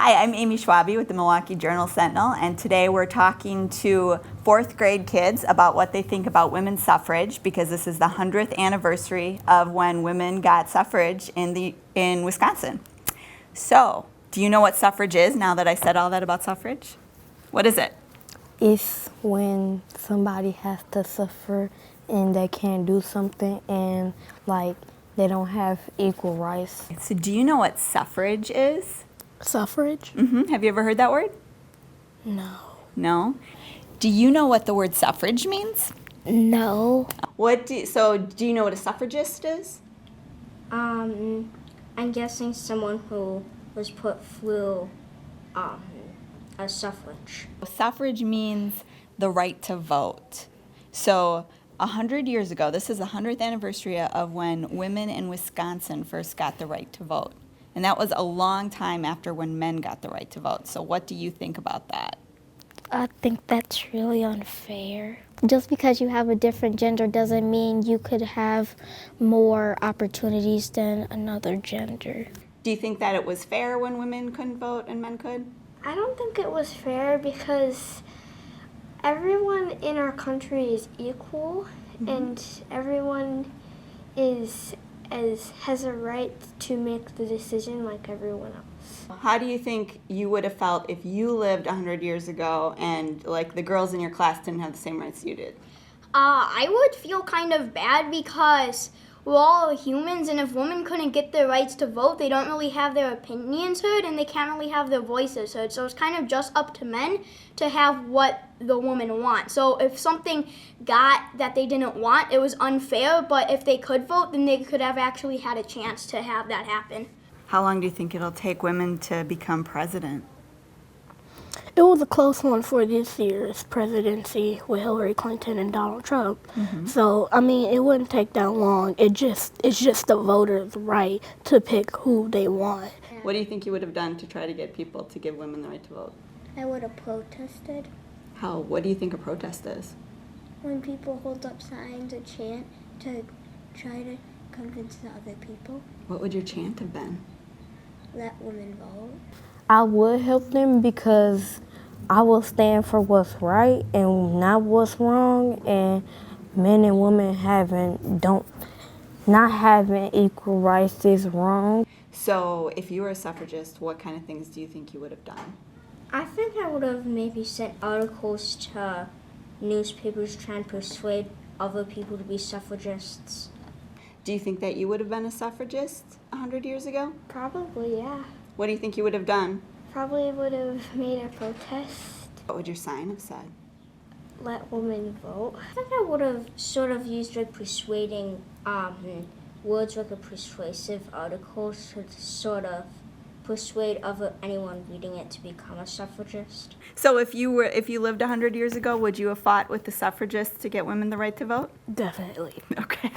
Hi, I'm Amy Schwabe with the Milwaukee Journal-Sentinel, and today we're talking to fourth grade kids about what they think about women's suffrage, because this is the 100th anniversary of when women got suffrage in Wisconsin. So, do you know what suffrage is now that I said all that about suffrage? What is it? It's when somebody has to suffer and they can't do something and like they don't have equal rights. So do you know what suffrage is? Suffrage? Have you ever heard that word? No. No? Do you know what the word suffrage means? No. Do you know what a suffragist is? I'm guessing someone who was put through a suffrage. Suffrage means the right to vote. So 100 years ago, this is the 100th anniversary of when women in Wisconsin first got the right to vote. And that was a long time after when men got the right to vote. So what do you think about that? I think that's really unfair. Just because you have a different gender doesn't mean you could have more opportunities than another gender. Do you think that it was fair when women couldn't vote and men could? I don't think it was fair because everyone in our country is equal and everyone has a right to make the decision like everyone else. How do you think you would have felt if you lived 100 years ago and like the girls in your class didn't have the same rights you did? I would feel kind of bad because we're all humans, and if women couldn't get their rights to vote, they don't really have their opinions heard and they can't really have their voices heard. So it's kind of just up to men to have what the women want. So if something got that they didn't want, it was unfair, but if they could vote, then they could have actually had a chance to have that happen. How long do you think it'll take women to become president? It was a close one for this year's presidency with Hillary Clinton and Donald Trump. So, I mean, it wouldn't take that long. It's just the voters' right to pick who they want. What do you think you would have done to try to get people to give women the right to vote? I would have protested. How? What do you think a protest is? When people hold up signs or chant to try to convince the other people, What would your chant have been? let women vote. I would help them because I will stand for what's right and not what's wrong, and men and women not having equal rights is wrong. So if you were a suffragist, what kind of things do you think you would have done? I think I would have maybe sent articles to newspapers trying to persuade other people to be suffragists. Do you think that you would have been a suffragist 100 years ago? Probably, yeah. What do you think you would have done? Probably would have made a protest. What would your sign have said? Let women vote. I think I would have sort of used like persuading words like a persuasive articles to sort of persuade anyone reading it to become a suffragist. So if you lived 100 years ago, would you have fought with the suffragists to get women the right to vote? Definitely. Okay.